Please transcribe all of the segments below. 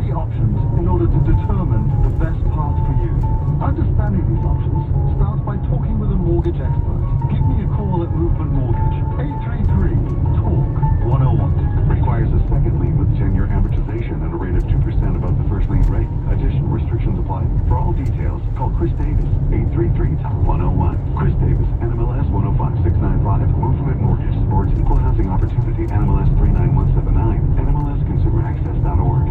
many options in order to determine the best path for you. Understanding these options starts by talking with a mortgage expert. Give me a call at Movement Mortgage. 833-TALK-101. Requires a second lien with 10-year amortization and a rate of 2% above the first lien rate. Additional restrictions apply. For all details, call Chris Davis, 833-TALK-101. Chris Davis, NMLS 105695, Movement Mortgage, or its Equal Housing Opportunity, NMLS 39179, NMLSConsumerAccess.org.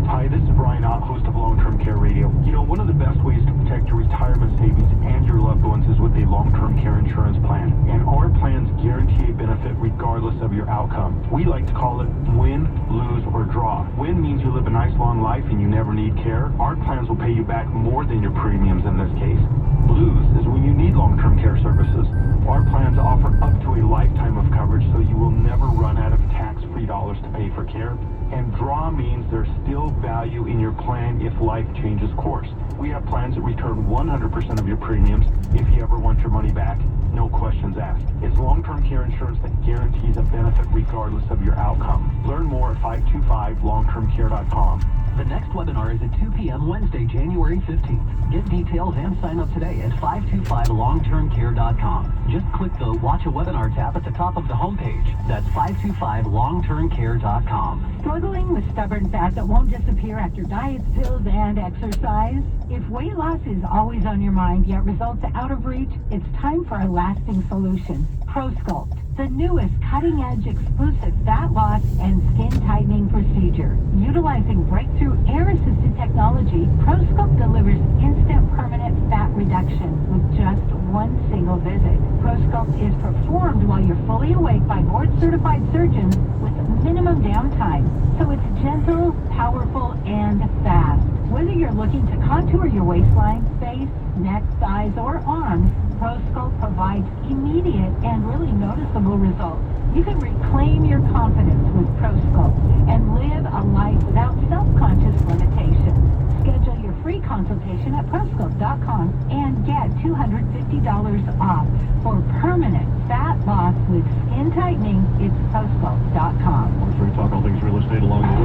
Hi, this is Brian Ott, host of Long-Term Care Radio. You know, one of the best ways to protect your retirement savings and your loved ones is with a long-term care insurance plan. And our plans guarantee a benefit regardless of your outcome. We like to call it win, lose, or draw. Win means you live a nice long life and you never need care. Our plans will pay you back more than your premiums in this case. Lose is when you need long-term care services. Our plans offer up to a lifetime of coverage so you will never run out of tax-free dollars to pay for care. And draw means there's still value in your plan if life changes course. We have plans that return 100% of your premiums if you ever want your money back, no questions asked. It's long-term care insurance that guarantees a benefit regardless of your outcome. Learn more at 525longtermcare.com. The next webinar is at 2 p.m. Wednesday, January 15th. Get details and sign up today at 525longtermcare.com. Just click the Watch a Webinar tab at the top of the homepage. That's 525longtermcare.com. Struggling with stubborn fat that won't disappear after diets, pills, and exercise? If weight loss is always on your mind, yet results out of reach, it's time for a lasting solution. ProSculpt, the newest cutting-edge exclusive fat loss and skin tightening procedure. Utilizing breakthrough air-assisted technology, ProSculpt delivers instant permanent fat reduction with just one single visit. ProSculpt is performed while you're fully awake by board-certified surgeons with minimum downtime. So it's gentle, powerful, and fast. Whether you're looking to contour your waistline, face, neck, thighs, or arms, ProSculpt provides immediate and really noticeable results. You can reclaim your confidence with ProSculpt and live a life without self-conscious limitations. Schedule your free consultation at ProSculpt.com and get $250 off. For permanent fat loss with skin tightening, it's ProSculpt.com. Free talk all things real estate along the way.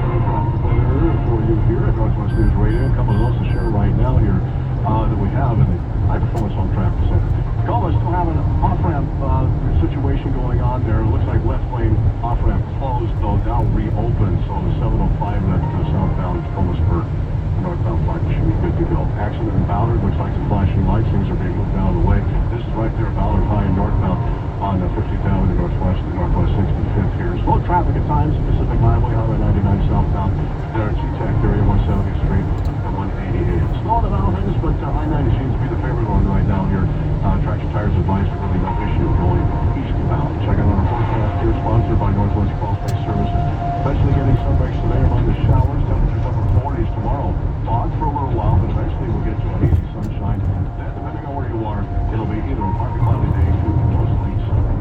For you here at Northwest News Radio. A couple of those to share right now here that we have in the High Performance Home Traffic Center. Tacoma still have an off-ramp situation going on there. It looks like left lane off-ramp closed, though now reopened. So the 705 that southbound Tacoma Spur, northbound flight should be good to go. Accident in Ballard, looks like some flashing lights. Things are being moved out of the way. This is right there, Ballard High northbound on 50th Avenue Northwest and Northwest 65th here. Slow traffic at times, Pacific Highway, Highway 99 southbound, there at SeaTac area, 170th Street and 188. Slow the mountains, but I-90 seems to be the favorite one right now here. Tractor Tires advice, really no issue going eastbound. Check out our forecast here, sponsored by Northwest Crawl Space Services. Especially getting some breaks today among the showers, temperatures upper 40s tomorrow. Fog for a little while, but eventually we'll get to an easy sunshine. Then, depending on where you are, it'll be either a partly cloudy day to mostly sunny.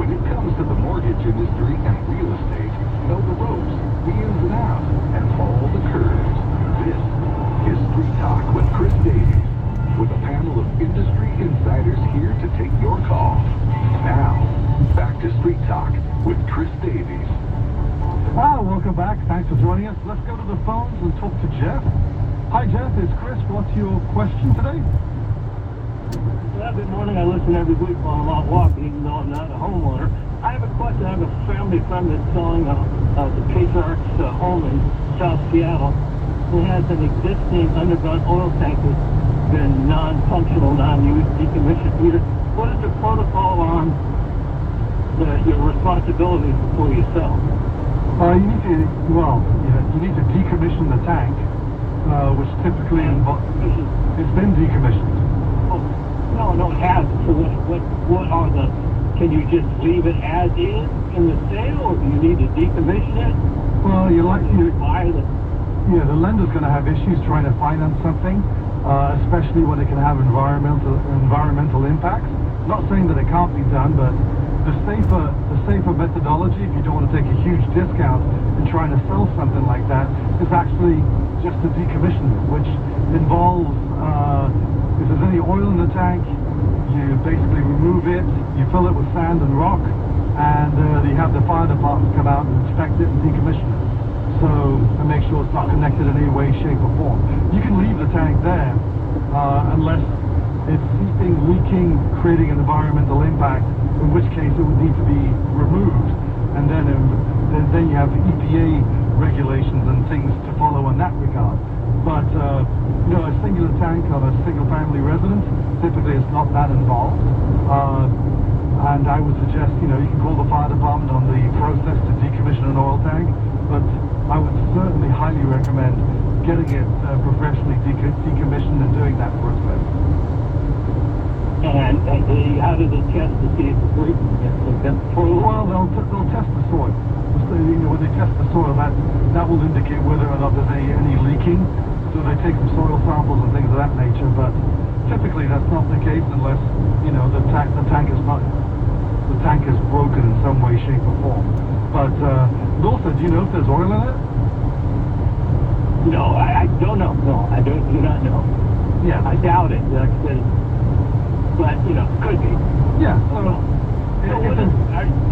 When it comes to the mortgage industry and real estate, know the ropes, the ins and outs, and all the curves. This is Street Talk with Chris Davies, with a panel of industry insiders here to take your call. Now, back to Street Talk with Chris Davies. Welcome back. Thanks for joining us. Let's go to the phones and talk to Jeff. Hi, Jeff. It's Chris. What's your question today? Well, good morning. I listen every week while I'm out walking, even though I'm not a homeowner. I have a question. I have a family friend that's selling the Patriarch's home in South Seattle. He has an existing underground oil tank that's been non-functional, non-used, decommissioned. What is the protocol on your responsibilities before you sell? You need to decommission the tank, which typically it's been decommissioned. No, it hasn't. So what are the? Can you just leave it as is in the sale, or do you need to decommission it? Well, buy the. Yeah, the lender's going to have issues trying to finance something, especially when it can have environmental impacts. Not saying that it can't be done, but the safer methodology, if you don't want to take a huge discount in trying to sell something like that, is actually just to decommission it, which involves if there's any oil in the tank, you basically remove it, you fill it with sand and rock, and you have the fire department come out and inspect it and decommission it. So and make sure it's not connected in any way, shape, or form. You can leave the tank there unless it's seeping, leaking, creating an environmental impact, in which case it would need to be removed. And then you have the EPA regulations and things to follow in that regard. But a singular tank on a single family residence, typically it's not that involved. And I would suggest, you can call the fire department on the process to decommission an oil tank, but I would certainly highly recommend getting it professionally decommissioned and doing that process. And how do they test to see if it's leaking? Well, they'll test the soil. So, when they test the soil, that will indicate whether or not there's any leaking. So they take some soil samples and things of that nature, but typically that's not the case unless, the tank is broken in some way, shape, or form. But also, do you know if there's oil in it? No, I don't know. No, I do not know. Yeah. I doubt it. Like I said, but could be. Yeah. So do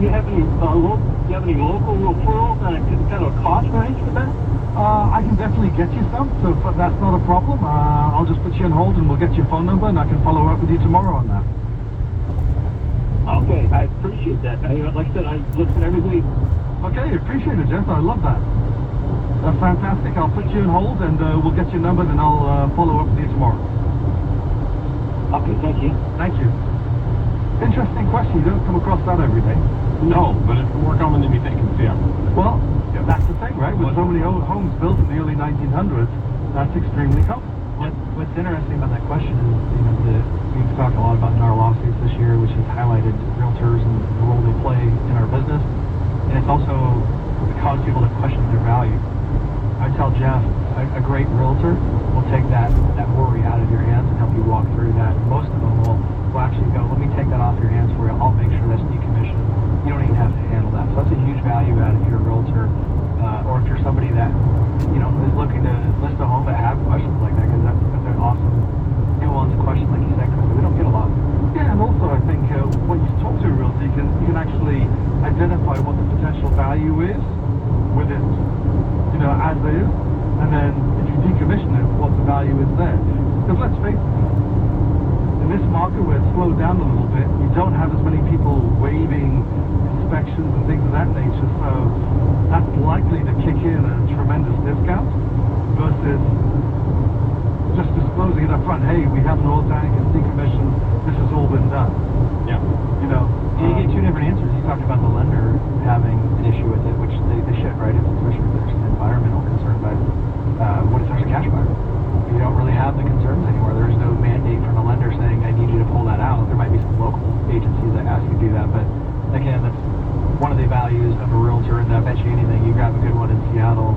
you have any local referrals and kind of a cost range for that? I can definitely get you some, so that's not a problem. I'll just put you on hold and we'll get your phone number and I can follow up with you tomorrow on that. Okay, I appreciate that. Like I said, I listen every week. Okay, appreciate it, Jeff. I love that. That's fantastic. I'll put you on hold and we'll get your number and I'll follow up with you tomorrow. Okay, thank you. Thank you. Interesting question. You don't come across that every day. No, but it's more common than you think in Seattle. Well, that's the thing, right? With so many old homes built in the early 1900s, that's extremely common. What's interesting about that question is, we've talked a lot about NAR lawsuits this year, which has highlighted realtors and the role they play in our business, and it's also caused people to question their value. I tell Jeff, a great realtor will take that worry out of your hands and help you walk through that. Most of them will actually go, let me take that off your hands for you. I'll make sure that's decommissioned. You don't even have to handle that. So that's a huge value add if you're a realtor, or if you're somebody that is looking to list a home but have questions like that, because that's an awesome nuanced question, like you said, because we don't get a lot. Yeah, and also I think when you talk to a realtor, you can actually identify what the potential value is with it, as is, and then if you decommission it, what the value is there. Because let's face it, in this market where it's slowed down a little bit, you don't have as many people waiving inspections and things of that nature, so that's likely to kick in a tremendous discount versus just disclosing it up front. Hey, we have an oil tank, it's decommissioned, this has all been done. Yeah. You get two different answers. You talked about the lender having an issue with it, which they should, right? Especially if there's an environmental concern. But what if there's a cash buyer? You don't really have the concerns anymore. There's no mandate from the lender saying, I need you to pull that out. There might be some local agencies that ask you to do that, but again, that's one of the values of a realtor. And I bet you anything, you grab a good one in Seattle,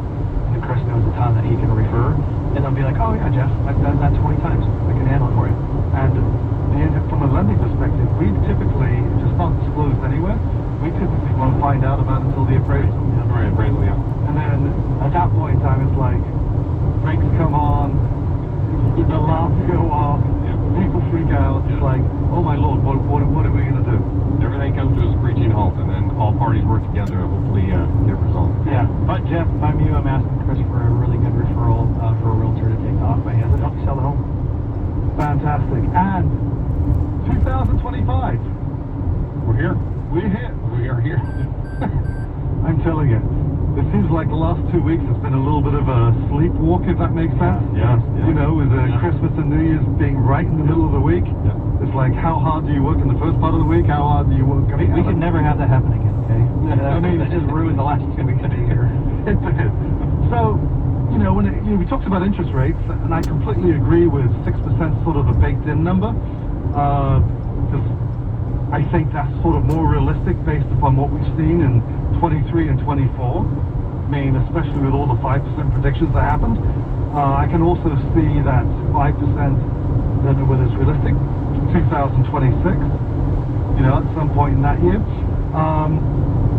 and Chris knows a ton that he can refer, and they'll be like, oh yeah, Jeff, I've done that 20 times. I can handle it for you. And from a lending perspective, we typically, if it's not disclosed anywhere, we typically won't find out about it until the appraisal. Right, appraisal, yeah. And then at that point in time, it's like brakes come on, the alarms go off, people freak out. It's like, oh my lord, what are we going to do? Everything comes to a screeching halt, and then all parties work together to hopefully get resolved. Yeah, but Jeff, if I'm you, I'm asking Chris for a really good referral for a realtor to take off my hands and help you sell the home. Fantastic. And 2025. We're here. We're here. We are here. I'm telling you, it seems like the last 2 weeks has been a little bit of a sleepwalk, if that makes sense. Yeah. With Christmas and New Year's being right in the middle of the week. Yeah. It's like, how hard do you work in the first part of the week? How hard do you work? We could never have that happen again, okay? I mean, that just ruined the last 2 weeks of the year. It did. So, when we talked about interest rates, and I completely agree with 6% sort of a baked-in number, because I think that's sort of more realistic based upon what we've seen in 23 and 24. I mean, especially with all the 5% predictions that happened. I can also see that 5%, whether it's realistic, 2026, at some point in that year.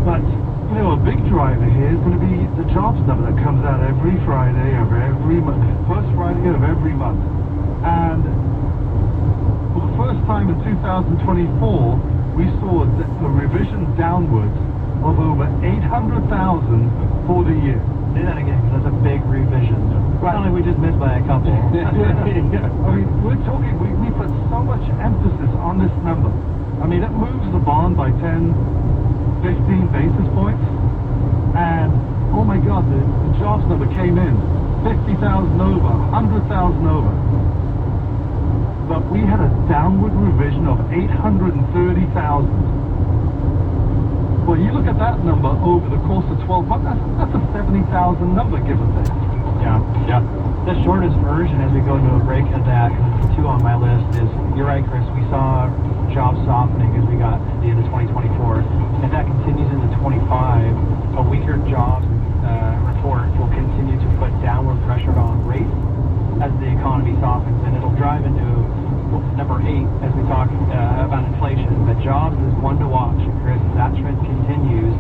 But a big driver here is going to be the jobs number that comes out every Friday of every month, first Friday of every month. And for the first time in 2024, we saw a revision downwards of over 800,000 for the year. Say that again. Not like we just missed by a couple. I mean, we're talking, we put so much emphasis on this number. I mean, it moves the bond by 10, 15 basis points. And, oh my God, the jobs number came in 50,000 over, 100,000 over. But we had a downward revision of 830,000. Well, you look at that number over the course of 12 months, that's a 70,000 number, give or take. Yeah. The shortest version, as we go into a break of that, because it's 2 on my list, is, you're right, Chris, we saw jobs softening as we got to the end of 2024. If that continues into 25, a weaker jobs report will continue to put downward pressure on rates as the economy softens, and it'll drive into number 8 as we talk about inflation. But jobs is one to watch, Chris. If that trend continues,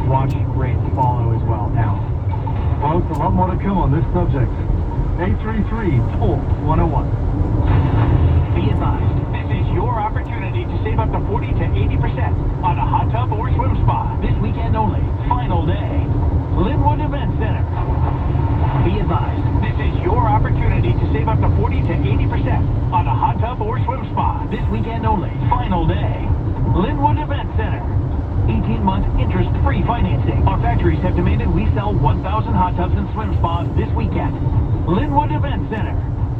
watch rates follow as well. Now, Folks, a lot more to come on this subject. 833-TALK-101. Be advised, this is your opportunity to save up to 40 to 80% on a hot tub or swim spa. This weekend only, final day. Linwood Event Center. Be advised, this is your opportunity to save up to 40 to 80% on a hot tub or swim spa. This weekend only, final day. Linwood Event Center. 18-month interest-free financing. Our factories have demanded we sell 1,000 hot tubs and swim spas this weekend. Linwood Event Center.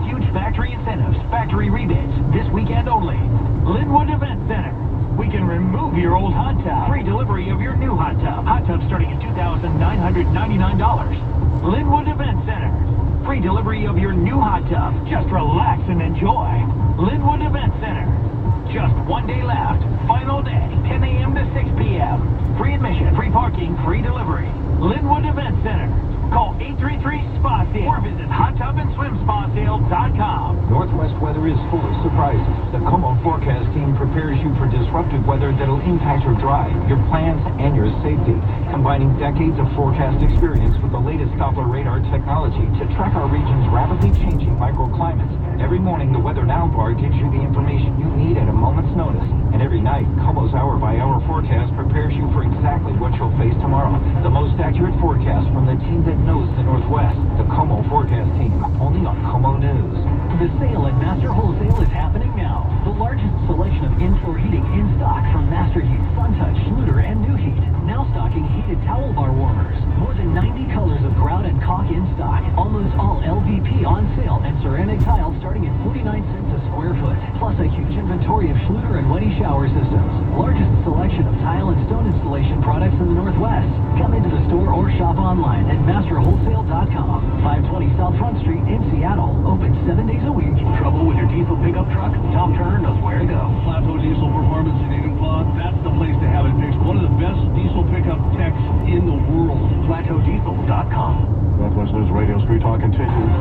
Huge factory incentives, factory rebates, this weekend only. Linwood Event Center. We can remove your old hot tub. Free delivery of your new hot tub. Hot tub starting at $2,999. Linwood Event Center. Free delivery of your new hot tub. Just relax and enjoy. Linwood Event Center. Just 1 day left. Final day, 10 a.m. to 6 p.m. Free admission, free parking, free delivery. Linwood Event Center. Call 833-SPA-SALE or visit hottubandSwimSpaSale.com. Northwest weather is full of surprises. The Como forecast team prepares you for disruptive weather that'll impact your drive, your plans, and your safety. Combining decades of forecast experience with the latest Doppler radar technology to track our region's rapidly changing microclimates. Every morning, the Weather Now bar gives you the information you need at a moment's notice. And every night, Como's hour-by-hour forecast prepares you for exactly what you'll face tomorrow. The most accurate forecast from the team that knows the Northwest. The Como forecast team, only on Como News. The sale at Master Wholesale is happening now. The largest selection of in-floor heating in stock from Master Heat, SunTouch, Schluter, and New Heat. Now stocking heated towel bar warmers. More than 90 colors of grout and caulk in stock. Almost all LVP on sale, and ceramic tile starting at 49 cents a square foot. Plus a huge inventory of Schluter and Weddy shower systems. Largest selection of tile and stone installation products in the Northwest. Come into the store or shop online at masterwholesale.com. 520 South Front Street in Seattle. Open 7 days a week. Trouble with your diesel pickup truck? Tom Turner knows where to go. Plateau Diesel Performance in Enumclaw, that's the place to have it fixed. One of the best diesel pickup techs in the world. PlateauDiesel.com. Northwest News Radio Street Talk continues.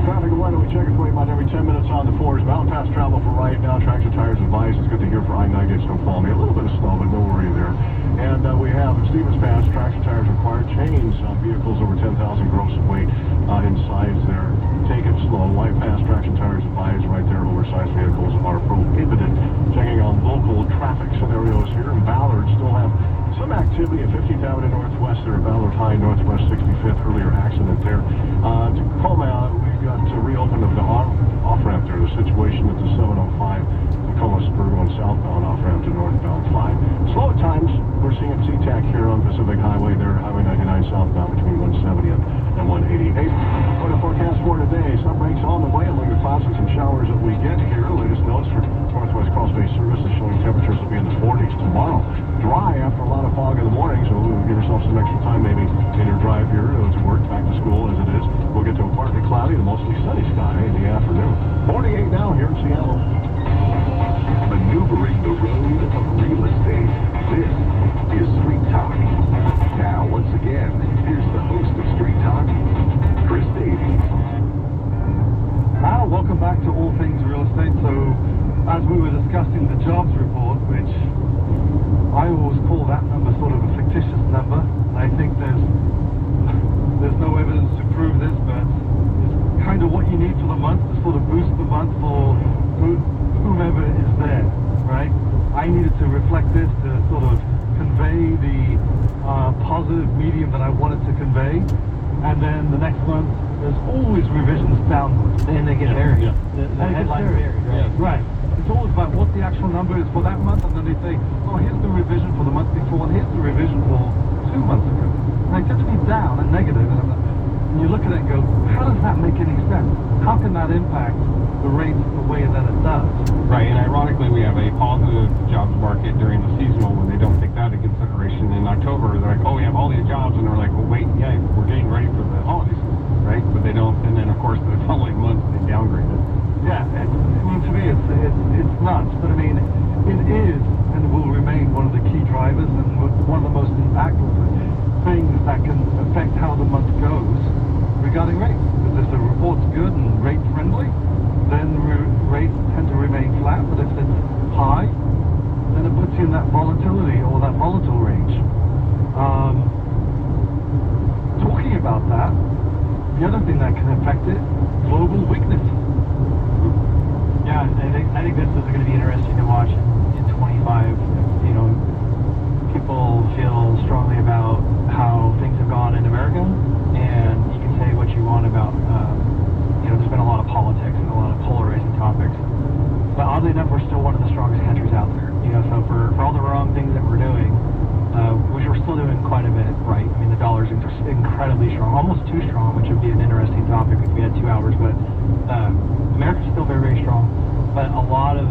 Traffic and weather, we check it for you about every 10 minutes on the 4s. Mountain Pass travel for right now. Tractor Tires advised. It's good to hear for I-98 snowfall. A little bit of snow, but no worry there. And we have at Stevens Pass, Tractor Tires require chains on vehicles over 10,000 gross weight in size there. Take it slow. White Pass, Traction Tires advised right there. Oversized vehicles are prohibited. Checking on local traffic scenarios here in Ballard. Still have some activity at 15th Avenue Northwest there at Ballard High, Northwest 65th. Earlier accident there. Tacoma, we've got to reopen of the off-ramp there. The situation at the 705 Tacoma Spur going southbound off-ramp to northbound 5. Slow at times. We're seeing at SeaTac here on Pacific Highway there, Highway 99 southbound between 170 and 188. What a forecast for today. Some breaks on the way among the clouds and some showers that we get here. Latest notes for Northwest Cross Bay Service is showing temperatures will be in the 40s tomorrow. Dry after a lot of fog in the morning, so we'll give yourself some extra time maybe in your drive here to work, back to school as it is. We'll get to a partly cloudy to mostly sunny sky in the afternoon. 48 now here in Seattle. Maneuvering the road of real estate. This is Street Talk. Now, once again, here's the host of Street Talk, Chris Davies. Welcome back to All Things Real Estate. So, as we were discussing the jobs report, which I always call that number sort of a fictitious number. I think there's no evidence to prove this, but it's kind of what you need for the month to sort of boost the month for whomever is there, right? I needed to reflect this to sort of convey the positive medium that I wanted to convey. and then the next month there's always revisions downwards. And they get buried. Yeah. The And it gets headline's buried. buried, right? Right. It's always about what the actual number is for that month, and then they say, oh, here's the revision for the month before, and here's the revision for 2 months ago. And they tend to be down and negative, and you look at it and go, how does that make any sense? How can that impact the rates the way that it does? Right, and ironically, we have a positive jobs market during the seasonal when they don't take that into consideration. In October, they're like, oh, we have all these jobs, and they're like, well, wait, yeah, we're getting ready for the holiday season, right? But they don't, and then, of course, the following month, they downgrade it. Yeah, I mean, to me, it's nuts, but I mean, it is and will remain one of the key drivers and one of the most impactful things that can affect how the month goes regarding rates. Because if the report's good and rate friendly, then rates tend to remain flat, but if it's high, then it puts you in that volatility or that volatile range. Talking about that, the other thing that can affect it, global weakness. Yeah, I think this is going to be interesting to watch in 25. You know, people feel strongly about how things have gone in America, and you can say what you want about, you know, there's been a lot of politics and a lot of polarizing topics. But oddly enough, we're still one of the strongest countries out there. You know, so for all the wrong things that we're doing, which we're still doing quite a bit right. I mean, the dollar's incredibly strong, almost too strong, which would be an interesting topic if we had 2 hours. But America's still very, very strong. But a lot of,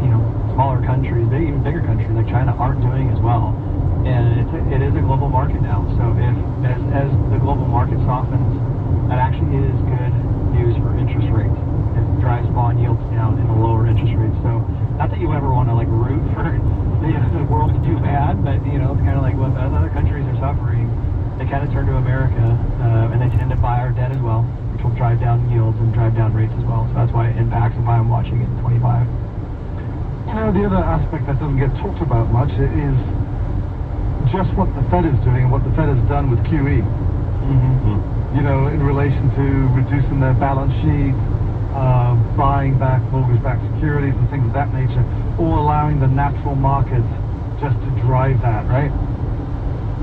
you know, smaller countries, even bigger countries like China aren't doing as well. And it is a global market now. So as the global market softens, that actually is good news for interest rates. It drives bond yields down and lower interest rates. So not that you ever want to like root for the world to do bad, but you know, it's kind of like when other countries are suffering, they kind of turn to America and they tend to buy our debt as well, which will drive down yields and drive down rates as well. So that's why it impacts and why I'm watching it in 25. You know, the other aspect that doesn't get talked about much is just what the Fed is doing and what the Fed has done with QE. You know, in relation to reducing their balance sheet, buying back mortgage-backed securities and things of that nature, or allowing the natural markets just to drive that, right?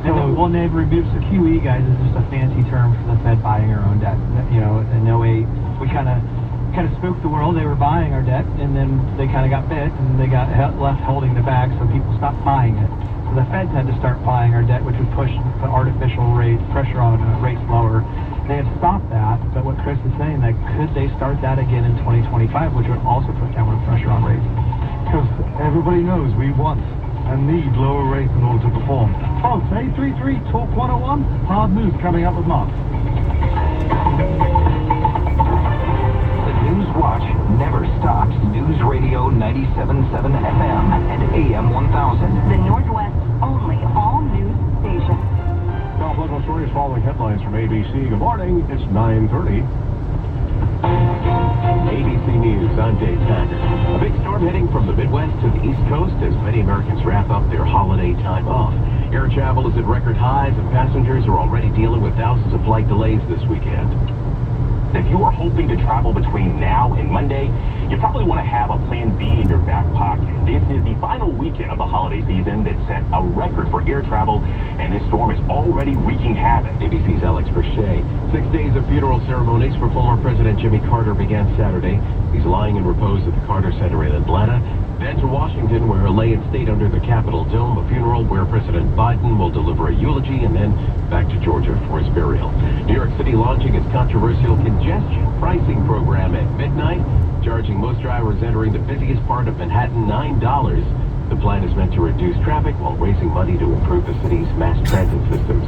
So, well, they've reduced the QE, guys, is just a fancy term for the Fed buying our own debt. You know, in no way, we kind of spooked the world. They were buying our debt, and then they kind of got bit, and they got left holding the bag, so people stopped buying it. So the Feds had to start buying our debt, which would push the artificial pressure on rates lower. They have stopped that, but what Chris is saying, that could they start that again in 2025, which would also put downward pressure on rates? Because everybody knows we want and need lower rates in order to perform. Folks, 833 Talk 101, Hard News coming up with Mark. The News Watch never stops. News Radio 97.7 FM and AM 1000. The Northwest's only all-news station. Top level stories following headlines from ABC. Good morning. It's 9:30. ABC News, I'm Dave Packard. A big storm heading from the Midwest to the East Coast as many Americans wrap up their holiday time off. Air travel is at record highs and passengers are already dealing with thousands of flight delays this weekend. If you are hoping to travel between now and Monday, you probably want to have a plan B in your back pocket. This is the final weekend of the holiday season that set a record for air travel, and this storm is already wreaking havoc. ABC's Alex Verche. 6 days of funeral ceremonies for former President Jimmy Carter began Saturday. He's lying in repose at the Carter Center in Atlanta. Then to Washington, where he'll lay in state under the Capitol Dome, a funeral where President Biden will deliver a eulogy, and then back to Georgia for his burial. New York City launching its controversial congestion pricing program at midnight, charging most drivers entering the busiest part of Manhattan $9. The plan is meant to reduce traffic while raising money to improve the city's mass transit systems.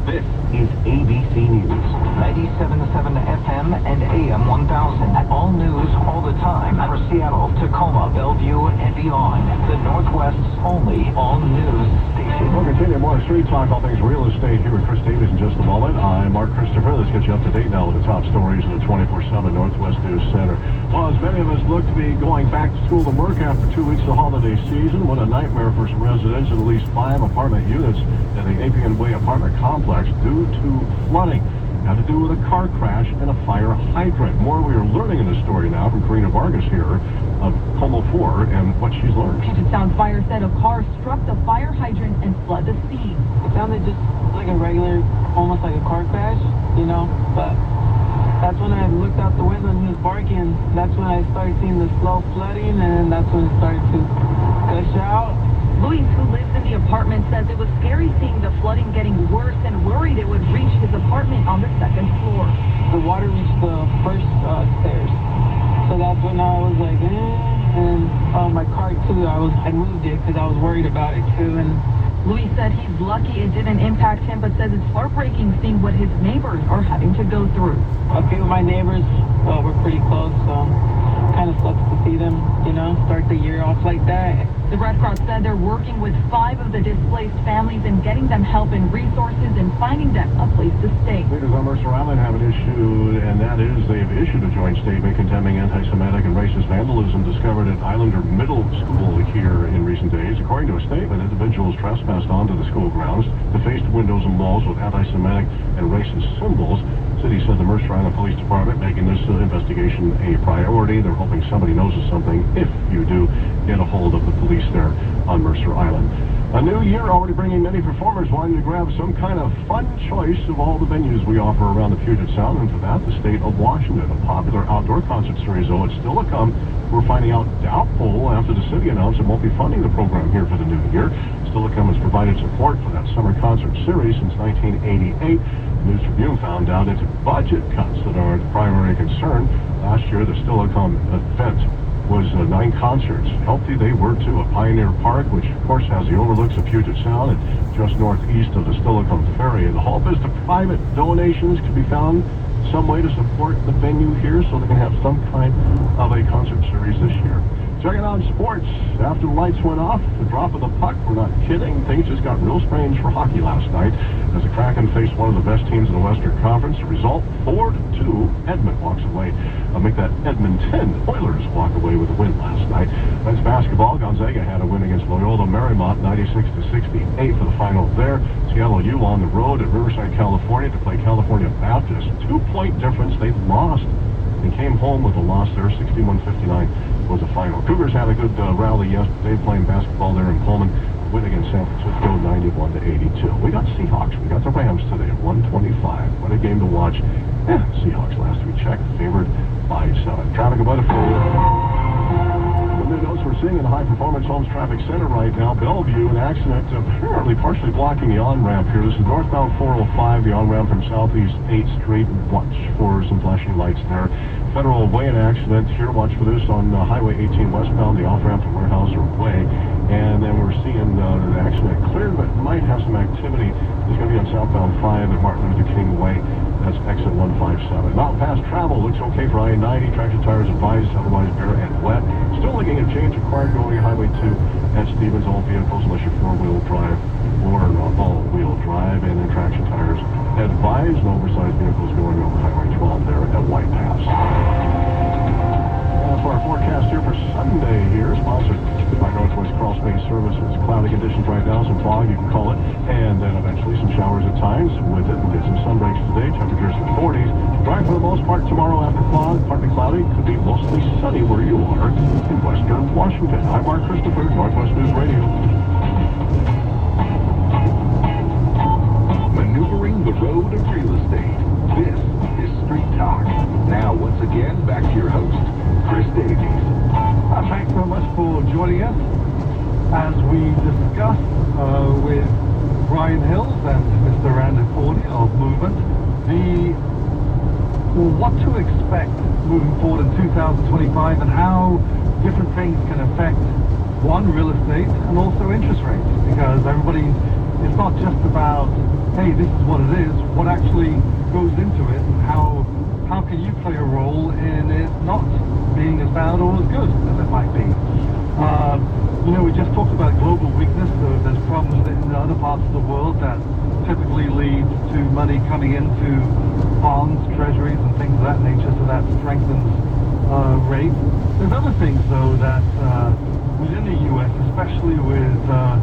This is ABC News. 97.7 FM and AM 1000. All news, all the time for Seattle, Tacoma, Bellevue, and beyond. The Northwest's only all-news station. We'll continue more Street Talk, all things real estate here with Chris Davies in just a moment. I'm Mark Christopher. Let's get you up to date now with the top stories in the 24/7 Northwest News Center. Well, as many of us look to be going back to school to work after 2 weeks of holiday season, what a nightmare for some residents in at least 5 apartment units in the Appian Way apartment complex due to flooding. Got to do with a car crash and a fire hydrant. More we are learning in the story now from Karina Vargas here of Como 4 and what she's learned. Puget Sound Fire said a car struck the fire hydrant and flooded the scene. It sounded just like a regular almost like a car crash, you know, but that's when I looked out the window and he was barking. That's when I started seeing the slow flooding, and that's when it started to gush out. Luis, who lives in the apartment, says it was scary seeing the flooding getting worse and worried it would reach his apartment on the second floor. The water reached the first stairs. So that's when I was like, and my car too, I moved it because I was worried about it too. And Luis said he's lucky it didn't impact him, but says it's heartbreaking seeing what his neighbors are having to go through. A few of my neighbors were pretty close, so kind of sucks to see them, you know, start the year off like that. The Red Cross said they're working with 5 of the displaced families and getting them help and resources and finding them a place to stay. Leaders on Mercer Island have an issue, and that is they've issued a joint statement condemning anti-Semitic and racist vandalism discovered at Islander Middle School here in recent days. According to a statement, individuals trespassed onto the school grounds, defaced windows and walls with anti-Semitic and racist symbols. City said the Mercer Island Police Department making this investigation a priority. They're hoping somebody knows of something. If you do, get a hold of the police there on Mercer Island. A new year already bringing many performers wanting to grab some kind of fun choice of all the venues we offer around the Puget Sound, and for that, the state of Washington. A popular outdoor concert series, though it's still to come. We're finding out doubtful after the city announced it won't be funding the program here for the new year. Still to come has provided support for that summer concert series since 1988. The News Tribune found out it's budget cuts that are the primary concern. Last year, the Stillicum event was 9 concerts. Healthy they were, too, at Pioneer Park, which, of course, has the overlooks of Puget Sound and just northeast of the Stillicum Ferry. And the whole business of private donations can be found some way to support the venue here so they can have some kind of a concert series this year. Checking on sports. After the lights went off, the drop of the puck, we're not kidding, things just got real strange for hockey last night as the Kraken faced one of the best teams in the Western Conference. The result, 4-2, Edmonton walks away. I'll make that Edmonton Oilers walk away with a win last night. Men's basketball, Gonzaga had a win against Loyola Marymount, 96-68 for the final there. Seattle U on the road at Riverside, California to play California Baptist. 2-point difference, they lost. They came home with a loss there, 61-59 was the final. Cougars had a good rally yesterday playing basketball there in Pullman. Win against San Francisco, 91-82. We got Seahawks. We got the Rams today at 125. What a game to watch. Yeah, Seahawks last week checked, favored by 7. Traffic and weather for the new notes we're seeing in the High Performance Homes Traffic Center right now. Bellevue, an accident apparently partially blocking the on-ramp here. This is northbound 405, the on-ramp from Southeast 8th Street. Watch for some flashing lights there. Federal Way, an accident here. Watch for this on Highway 18 westbound, the off-ramp to Warehouser Way. And then we're seeing an accident cleared, but might have some activity. It's going to be on southbound 5 at Martin Luther King Way. That's exit 157. Mountain Pass travel looks okay for I-90. Traction tires advised, otherwise bare and wet. Still looking at change required going Highway 2 at Stevens. All vehicles unless you're four-wheel drive or all-wheel drive. And then traction tires advised. No oversized vehicles going over Highway 12 there at White Pass. For our forecast here for Sunday here, sponsored by Northwest Crawl Space Services. Cloudy conditions right now, some fog, you can call it, and then eventually some showers at times. With it, we'll get some sun breaks today, temperatures in the 40s. Dry for the most part tomorrow after fog, partly cloudy, could be mostly sunny where you are in western Washington. I'm Mark Christopher, Northwest News Radio. Maneuvering the road of real estate. This is Street Talk. Now, once again, back to your host, Chris Davies. Thanks so much for joining us as we discuss with Brian Hills and Mr. Randy Forney of Movement what to expect moving forward in 2025 and how different things can affect real estate and also interest rates, because it's not just about, hey, this is what it is, what actually goes into it and how can you play a role in it not being as bad or as good as it might be. We just talked about global weakness, so there's problems in other parts of the world that typically lead to money coming into bonds, treasuries, and things of that nature, so that strengthens rates. There's other things, though, that within the U.S., especially with the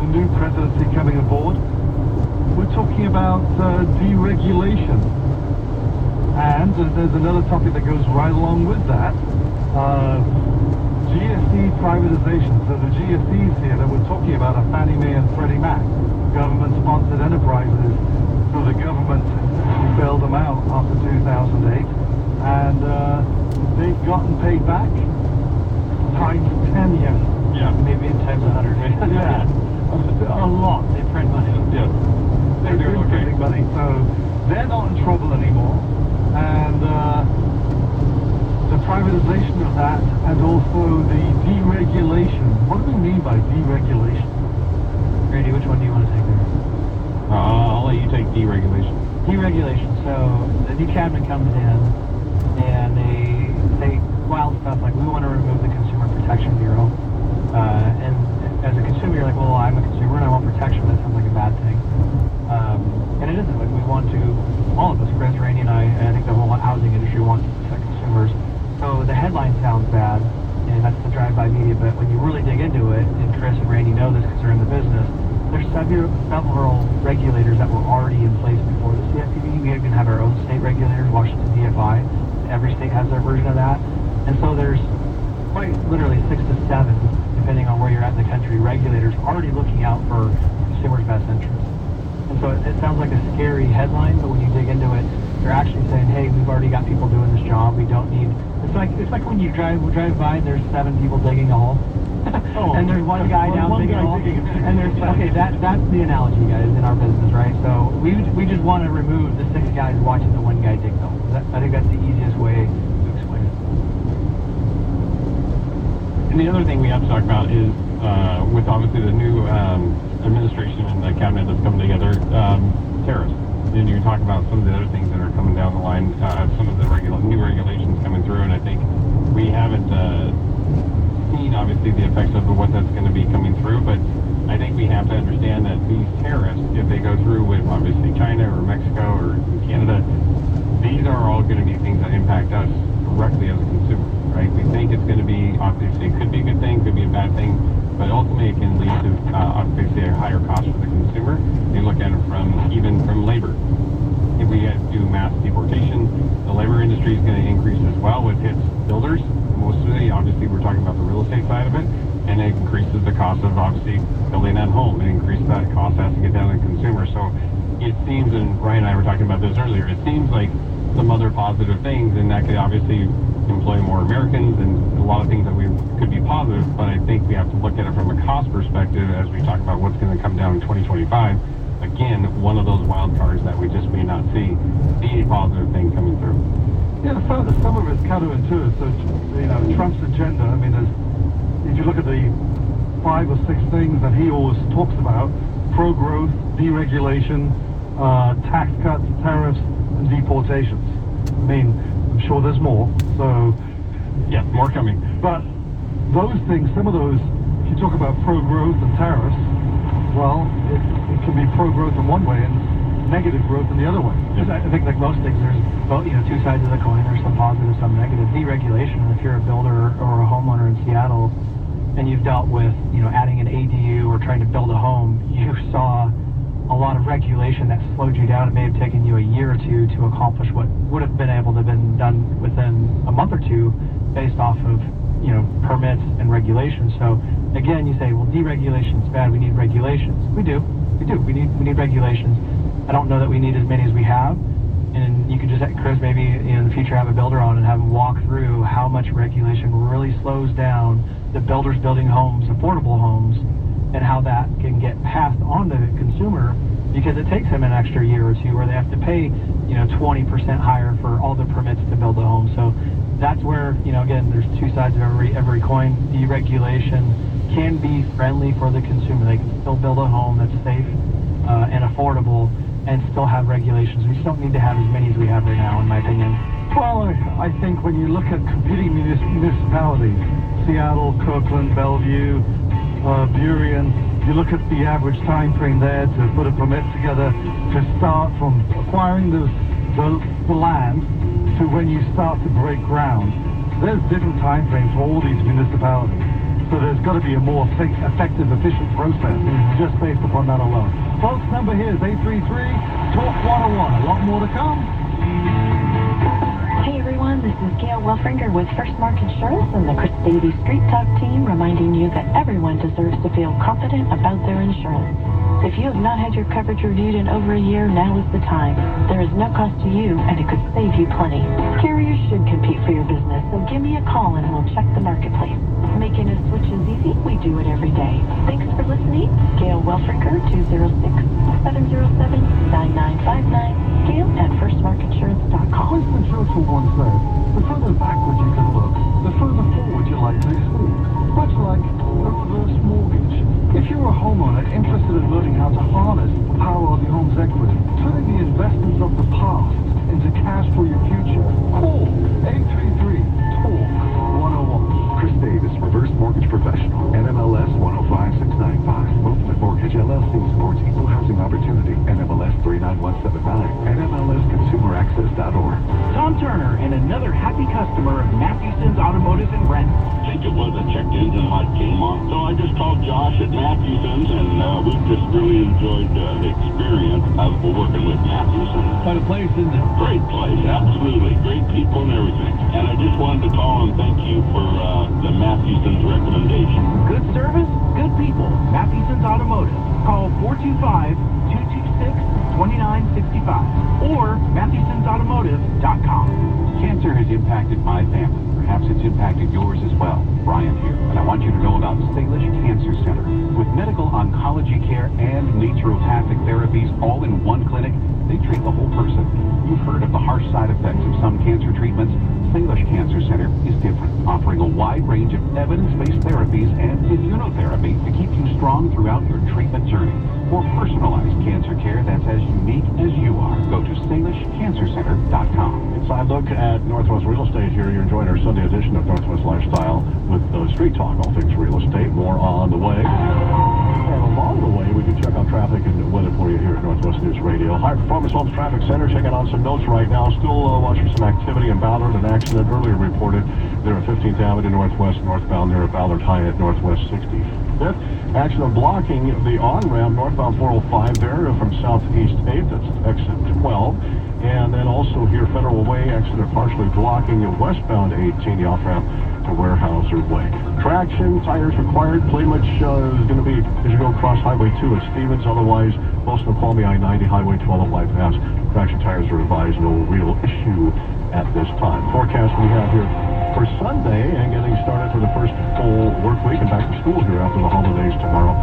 new presidency coming aboard, we're talking about deregulation. And there's another topic that goes right along with that, GSE privatization. So the GSEs here that we're talking about are Fannie Mae and Freddie Mac, government-sponsored enterprises and also the deregulation. What do we mean by deregulation? Randy, which one do you want to take there? I'll let you take deregulation. Deregulation. So the new cabinet comes in and they say wild stuff like we want to remove the Consumer Protection Bureau. And as a consumer, you're like, well, I'm a consumer and I want protection. That sounds like a bad thing. And it isn't. Like we want to, all of us, Chris, Randy, and I think the whole housing industry wants to protect consumers. So the headline sounds bad, and that's the drive-by media. But when you really dig into it, and Chris and Randy know this because they're in the business, there's several regulators that were already in place before the CFPB. We even have our own state regulators, Washington DFI. Every state has their version of that. And so there's quite literally 6 to 7, depending on where you're at in the country, regulators already looking out for consumers' best interests. And so it sounds like a scary headline, but when you dig into it, they're actually saying, hey, we've already got people doing this job. We don't need... It's like when you drive by and there's 7 people digging a hole. And there's one guy down digging a hole. And there's... Okay, that's the analogy, guys, in our business, right? So we just want to remove the 6 guys watching the one guy dig the hole. I think that's the easiest way to explain it. And the other thing we have to talk about is, with obviously the new administration and the cabinet that's coming together, tariffs. And you talk about some of the other things that are coming down the line, some of the new regulations coming through, and I think we haven't seen, obviously, the effects of what that's going to be coming through, but I think we have to understand that these tariffs, if they go through with, obviously, China or Mexico or Canada, these are all going to be things that impact us directly as a consumer, right? We think it's going to be, obviously, it could be a good thing, could be a bad thing, but ultimately it can lead to, obviously, a higher cost for the consumer. You look at it even from labor. If we do mass deportation, the labor industry is going to increase as well, which hits builders. Mostly, obviously, we're talking about the real estate side of it, and it increases the cost of, obviously, building that home. It increases that cost has to get down to the consumer. So it seems, and Ryan and I were talking about this earlier, it seems like some other positive things, and that could obviously employ more Americans and a lot of things that we could be positive, but I think we have to look at it from a cost perspective as we talk about what's going to come down in 2025. Again, one of those wild cards that we just may not see be a positive thing coming through. Yeah, some of it's counterintuitive. So, Trump's agenda, I mean, if you look at the 5 or 6 things that he always talks about, pro-growth, deregulation, tax cuts, tariffs, and deportations. I mean, I'm sure there's more, so... Yeah, more coming. But those things, some of those, if you talk about pro-growth and tariffs, well, it can be pro-growth in one way and negative growth in the other way. I think like most things, there's both, 2 sides of the coin. There's some positive, some negative. Deregulation, if you're a builder or a homeowner in Seattle, and you've dealt with, adding an ADU or trying to build a home, you saw a lot of regulation that slowed you down. It may have taken you a year or 2 to accomplish what would have been able to have been done within a month or 2 based off of, permits and regulations. So again, you say, well, deregulation is bad. We need regulations. We do. We need regulations. I don't know that we need as many as we have. And you could just, Chris, maybe in the future have a builder on and have them walk through how much regulation really slows down the builders building homes, affordable homes, and how that can get passed on to the consumer, because it takes them an extra year or 2 where they have to pay, 20% higher for all the permits to build a home. So that's where, again, there's 2 sides of every coin. Deregulation can be friendly for the consumer. They can still build a home that's safe and affordable and still have regulations. We just don't need to have as many as we have right now, in my opinion. Well, I think when you look at competing municipalities, Seattle, Kirkland, Bellevue, Burien, you look at the average time frame there to put a permit together to start from acquiring the land to when you start to break ground. There's different time frames for all these municipalities. So there's got to be a more effective, efficient process just based upon that alone. Folks, number here is 833-TALK-101. A lot more to come. Hey everyone, this is Gail Welfringer with First Mark Insurance and the Chris Davies Street Talk team, reminding you that everyone deserves to feel confident about their insurance. If you have not had your coverage reviewed in over a year, now is the time. There is no cost to you, and it could save you plenty. Carriers should compete for your business, so give me a call and we'll check the marketplace. Making a switch is easy. We do it every day. Thanks for listening. Gail Welfringer, 206-707-9959. Gail at firstmarkinsurance.com. Winston Churchill once said, the further backwards you can look, the further forward you'll and another happy customer of Matthewson's Automotive in Brent. I think it was a check engine light came on. So I just called Josh at Matthewson's, and we've just really enjoyed the experience of working with Matthewson. Quite a place, isn't it? Great place, absolutely. Great people and everything. And I just wanted to call and thank you for the Matthewson's recommendation. Good service, good people. Matthewson's Automotive. Call 425-226-2965 or Matthewson'sAutomotive.com. Cancer has impacted my family. Perhaps it's impacted yours as well. Brian here, and I want you to know about Salish Cancer Center. With medical oncology care and naturopathic therapies all in one clinic, they treat the whole person. You've heard of the harsh side effects of some cancer treatments. Salish Cancer Center is different, offering a wide range of evidence-based therapies and immunotherapy to keep you strong throughout your treatment journey. For personalized cancer care that's as unique as you are, go to SalishCancerCenter.com. Inside look at Northwest Real Estate here. You're enjoying our Sunday edition of Northwest Lifestyle with Street Talk, all things real estate. More on the way. And along the way, we can check on traffic and weather for you here at Northwest News Radio. High Performance Homes Traffic Center checking on some notes right now. Still watching some activity in Ballard. An accident earlier reported there at 15th Avenue Northwest, northbound there at Ballard High at Northwest 65th. Accident blocking the on-ramp northbound 405 there from southeast 8th. That's exit 12. And then also here, Federal Way, accident partially blocking westbound 18, the off-ramp to Warehouser Way. Traction, tires required, pretty much is going to be as you go across Highway 2 at Stevens. Otherwise, most of Palmy I-90, Highway 12 at White Pass. Traction tires are advised, no real issue at this time. Forecast we have here for Sunday and getting started for the first full work week and back to school here after the holidays tomorrow.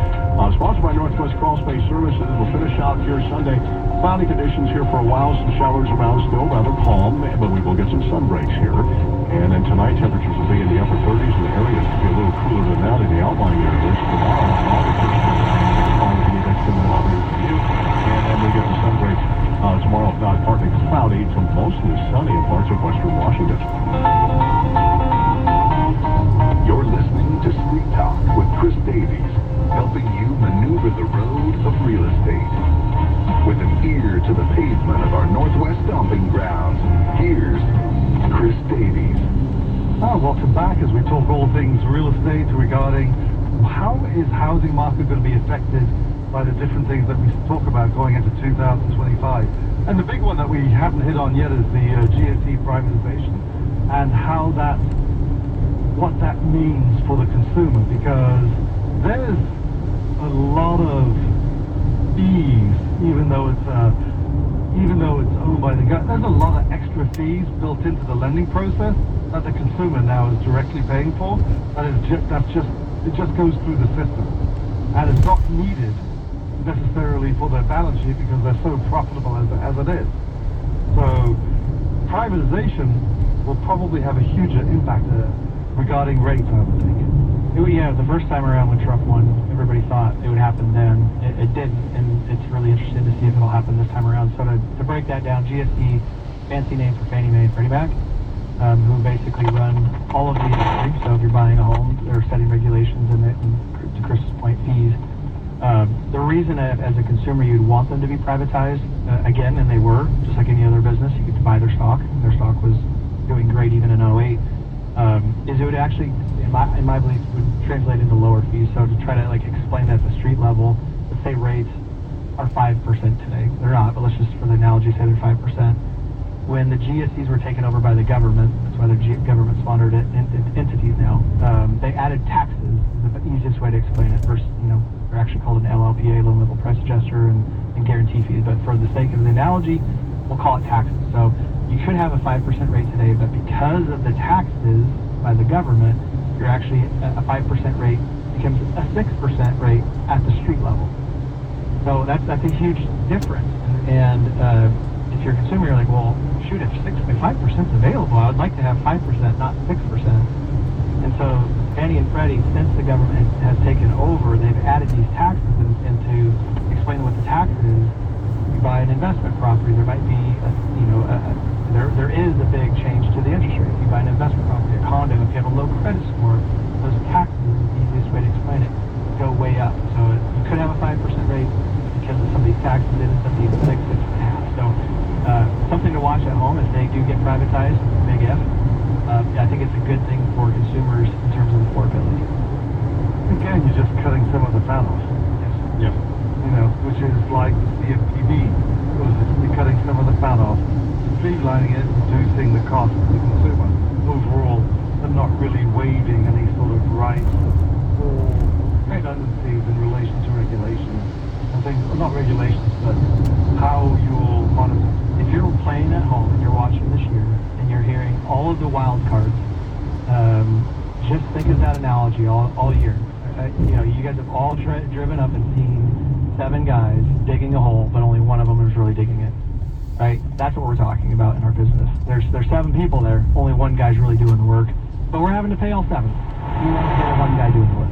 Sponsored by Northwest Crawl Space Services. We'll finish out here Sunday. Cloudy conditions here for a while. Some showers around, still rather calm, but we will get some sun breaks here. And then tonight, temperatures will be in the upper 30s in the areas. It'll be a little cooler than that in the outlying areas. Tomorrow, and then we get the sun breaks tomorrow, if not partly cloudy to mostly sunny in parts of western Washington. You're listening to Street Talk with Chris Davies, helping you maneuver the road of real estate. With an ear to the pavement of our Northwest stomping grounds, here's Chris Davies. Welcome back as we talk all things real estate regarding how is housing market going to be affected by the different things that we talk about going into 2025. And the big one that we haven't hit on yet is the GSE privatization and what that means for the consumer, because there's a lot of fees, even though it's owned by the government. There's a lot of extra fees built into the lending process that the consumer now is directly paying for. It just goes through the system, and it's not needed necessarily for their balance sheet because they're so profitable as it is. So privatization will probably have a huge impact regarding rates, I would think. Yeah, the first time around when Trump won, everybody thought it would happen then. It didn't, and it's really interesting to see if it'll happen this time around. So to break that down, GSE, fancy name for Fannie Mae and Freddie Mac, who basically run all of the industry. So if you're buying a home, they're setting regulations and to Chris's point, fees. The reason as a consumer you'd want them to be privatized, again, and they were, just like any other business, you could buy their stock. Their stock was doing great even in 2008. Is it would actually, in my belief, would translate into lower fees. So to try to explain that at the street level, let's say rates are 5% today. They're not, but let's just, for the analogy, say they're 5%. When the GSEs were taken over by the government, that's why they're government-sponsored entities now, they added taxes, is the easiest way to explain it, versus, they're actually called an LLPA, loan level price adjuster, and guarantee fees. But for the sake of the analogy, we'll call it taxes. So you could have a 5% rate today, but because of the taxes by the government, you're actually a 5% rate becomes a 6% rate at the street level. So that's a huge difference. And if you're a consumer, you're like, well, shoot, if 5% is available, I would like to have 5%, not 6%. And so Fannie and Freddie, since the government has taken over, they've added these taxes, and to explain what the tax is, you buy an investment property, there might be there is a big change to the interest rate. If you buy an investment property, a condo, if you have a low credit score, those taxes, the easiest way to explain it, go way up. So you could have a 5% rate because of some of these taxes, and some of these 6.5. So something to watch at home if they do get privatized, big if. I think it's a good thing for consumers in terms of affordability. Again, you're just cutting some of the fat off. Yes. You know, which is like the CFPB. You're cutting some of the fat off, streamlining it, reducing the cost to the consumer overall, and not really waiving any sort of rights or redundancies in relation to regulations and things. Well, not regulations, but how you'll monitor. If you're playing at home and you're watching this year and you're hearing all of the wild cards, just think of that analogy all year. You guys have all driven up and seen 7 guys digging a hole, but only one of them is really digging it. Right? That's what we're talking about in our business. There's 7 people there, only one guy's really doing the work, but we're having to pay all 7. You want to get one guy doing the work.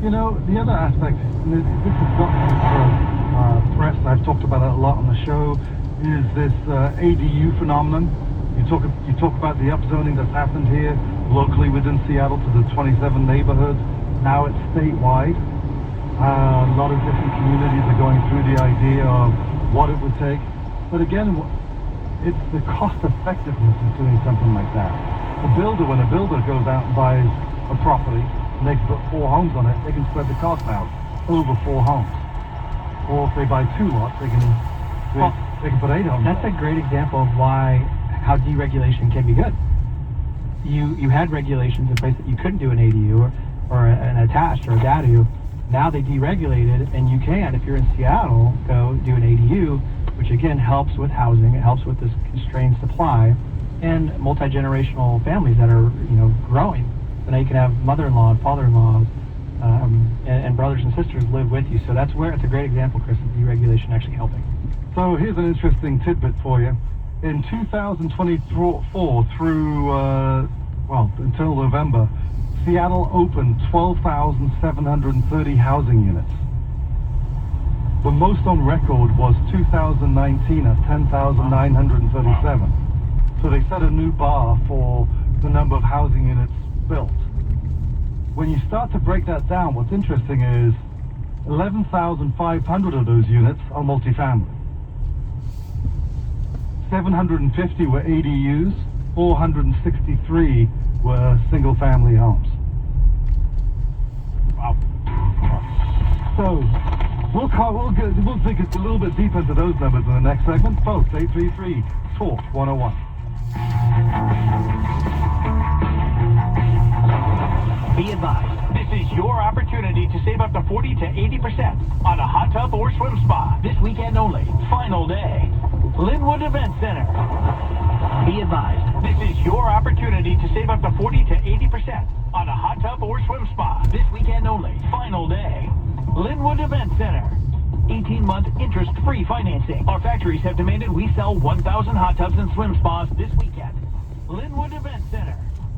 You know, the other aspect, and this has gotten into press, I've talked about it a lot on the show, is this ADU phenomenon. You talk about the upzoning that's happened here locally within Seattle to the 27 neighborhoods. Now it's statewide. A lot of different communities are going through the idea of what it would take. But again, it's the cost effectiveness of doing something like that. When a builder goes out and buys a property and they can put 4 homes on it, they can spread the cost out over 4 homes. Or if they buy 2 lots, they can put 8 homes. That's a great example of how deregulation can be good. You had regulations in place that you couldn't do an ADU or an attached or a DADU. Now they deregulated, and you can, if you're in Seattle, go do an ADU, which again helps with housing. It helps with this constrained supply and multi-generational families that are growing. So now you can have mother-in-law and father-in-law and brothers and sisters live with you. So that's where it's a great example, Chris, of deregulation actually helping. So here's an interesting tidbit for you. In 2024 through, until November, Seattle opened 12,730 housing units. The most on record was 2019 at 10,937. So they set a new bar for the number of housing units built. When you start to break that down, what's interesting is 11,500 of those units are multifamily. 750 were ADUs, 463 were single-family homes. Wow. So we'll dig a little bit deeper into those numbers in the next segment. Folks, 833 Talk 101. Be advised, this is your opportunity to save up to 40 to 80% on a hot tub or swim spa. This weekend only, final day. Linwood Event Center. Be advised, this is your opportunity to save up to 40 to 80% on a hot tub or swim spa. This weekend only, final day. Linwood Event Center. 18-month interest-free financing. Our factories have demanded we sell 1,000 hot tubs and swim spas this weekend. Linwood Event Center.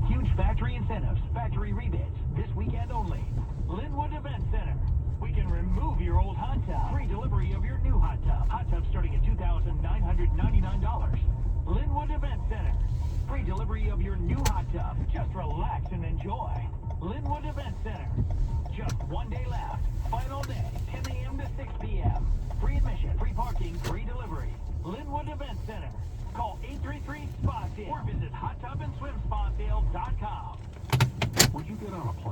Huge factory incentives, factory rebates. This weekend only. Linwood Event Center. We can remove your old hot tub. Free delivery of your new hot tub. Hot tub starting at $2,999. Linwood Event Center. Free delivery of your new hot tub. Just relax and enjoy. Linwood Event Center. Just one day left. Final day, 10 a.m. to 6 p.m. Free admission, free parking, free delivery. Linwood Event Center. Call 833-SPA-SALE or visit hottubandSwimSpaSale.com. Would you get on a plane